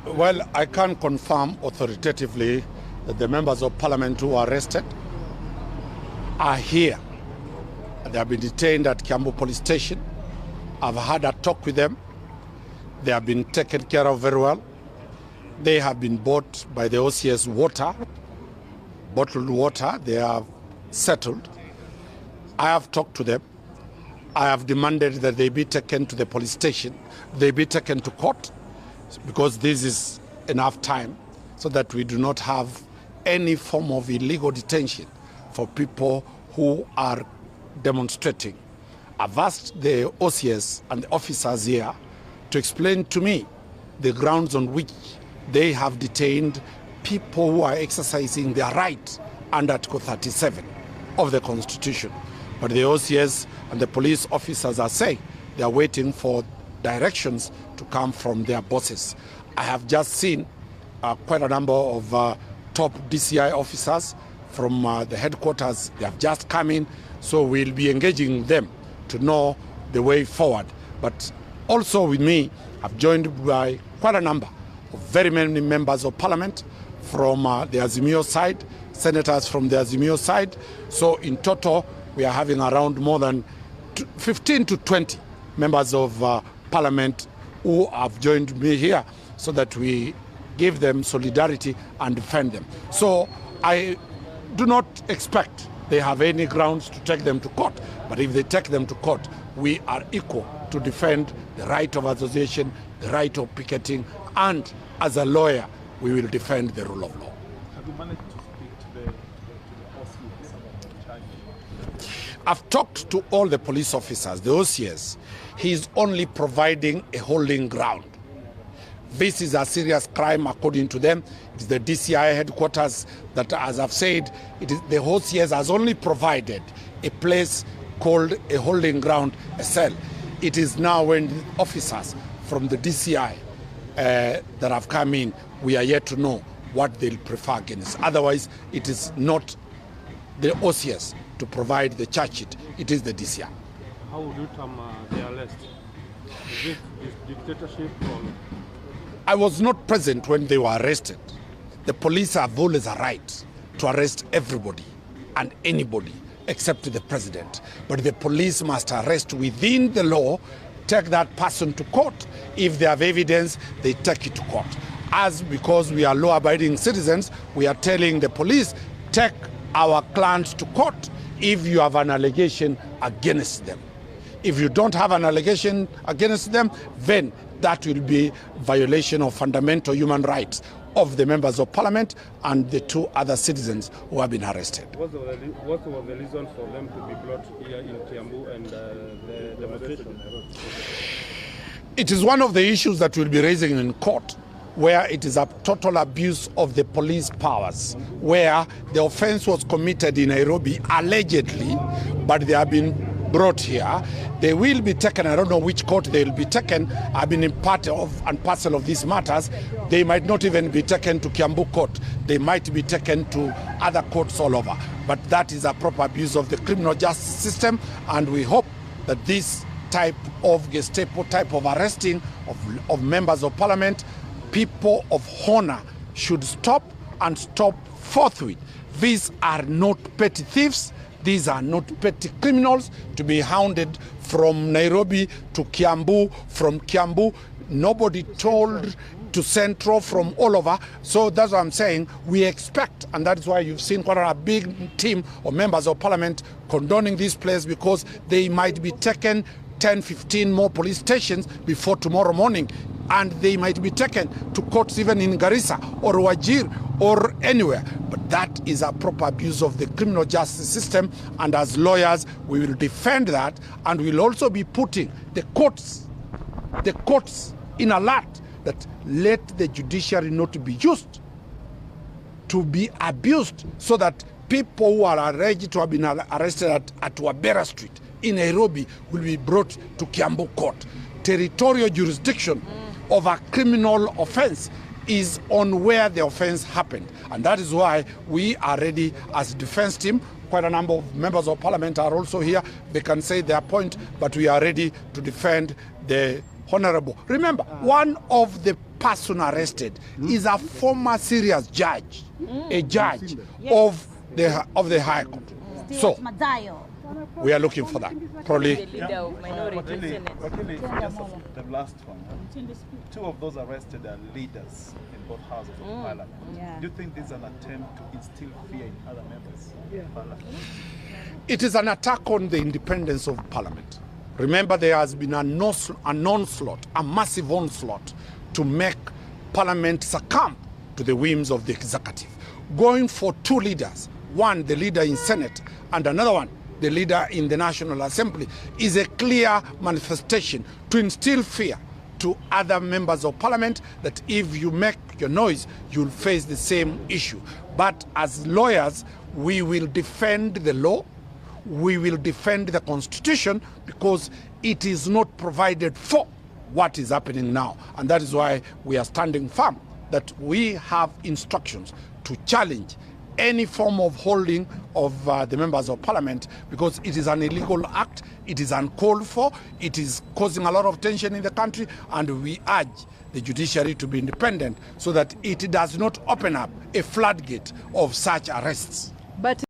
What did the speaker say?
Well, I can confirm authoritatively that the members of parliament who were arrested are here. They have been detained at Kiambu police station. I've had a talk with them. They have been taken care of very well. They have been bought by the OCS water, bottled water. They have settled. I have talked to them. I have demanded that they be taken to the police station. They be taken to court, because this is enough time so that we do not have any form of illegal detention for people who are demonstrating. I've asked the OCS and the officers here to explain to me the grounds on which they have detained people who are exercising their right under Article 37 of the Constitution. But the OCS and the police officers are saying they are waiting for directions to come from their bosses. I have just seen quite a number of top DCI officers from the headquarters. They have just come in, so we'll be engaging them to know the way forward. But also with me, I've joined by quite a number of very many members of parliament from the Azimio side, senators from the Azimio side. So in total, we are having around more than 15 to 20 members of parliament who have joined me here so that we give them solidarity and defend them. So I do not expect they have any grounds to take them to court, but if they take them to court, we are equal to defend the right of association, the right of picketing, and as a lawyer, we will defend the rule of law. Have you managed to speak to the OCS about the charge? I've talked to all the police officers, the OCS. He is only providing a holding ground. This is a serious crime according to them. It's the DCI headquarters that, as I've said, it is the OCS has only provided a place called a holding ground, a cell. It is now when the officers from the DCI that have come in, we are yet to know what they'll prefer against. Otherwise, it is not the OCS to provide the charge sheet. It is the DCI. How would you term the arrest? Is this dictatorship or? I was not present when they were arrested. The police have always a right to arrest everybody and anybody except the president. But the police must arrest within the law, take that person to court. If they have evidence, they take it to court. As because we are law-abiding citizens, we are telling the police, take our clients to court if you have an allegation against them. If you don't have an allegation against them, then that will be violation of fundamental human rights of the members of parliament and the two other citizens who have been arrested. What was the reason for them to be brought here in Kiambu and the demonstration? It is one of the issues that we'll be raising in court, where it is a total abuse of the police powers, where the offense was committed in Nairobi allegedly, but they have been brought here. They will be taken. I don't know which court they will be taken. I've been in part of and parcel of these matters. They might not even be taken to Kiambu court. They might be taken to other courts all over. But that is a proper abuse of the criminal justice system, and we hope that this type of Gestapo type of arresting of members of parliament, people of honor, should stop and stop forthwith. These are not petty thieves. These are not petty criminals to be hounded from Nairobi to Kiambu, from Kiambu. Nobody told to Central, from all over. So that's what I'm saying. We expect, and that's why you've seen quite a big team of members of parliament condoning this place, because they might be taken 10, 15 more police stations before tomorrow morning. And they might be taken to courts even in Garissa or Wajir or anywhere. But that is a proper abuse of the criminal justice system. And as lawyers, we will defend that. And we'll also be putting the courts in alert that let the judiciary not be used to be abused, so that people who are alleged to have been arrested at Wabera Street in Nairobi will be brought to Kiambu court. Territorial jurisdiction of a criminal offense is on where the offense happened. And that is why we are ready as defense team. Quite a number of members of parliament are also here. They can say their point, but we are ready to defend the honorable. Remember, one of the person arrested is a former serious judge, a judge Yes. of the High Court. So we are looking for that. Probably. The leader of minority Senate. Wakili, just the last one. Two of those arrested are leaders in both houses of parliament. Yeah. Do you think this is an attempt to instill fear in other members of parliament? It is an attack on the independence of parliament. Remember, there has been an onslaught, a massive onslaught to make parliament succumb to the whims of the executive. Going for two leaders, one the leader in Senate and another one the leader in the National Assembly, is a clear manifestation to instill fear to other members of parliament that if you make your noise, you'll face the same issue. But as lawyers, we will defend the law, we will defend the constitution, because it is not provided for what is happening now. And that is why we are standing firm that we have instructions to challenge any form of holding of the members of parliament, because it is an illegal act, it is uncalled for, it is causing a lot of tension in the country, and we urge the judiciary to be independent so that it does not open up a floodgate of such arrests. But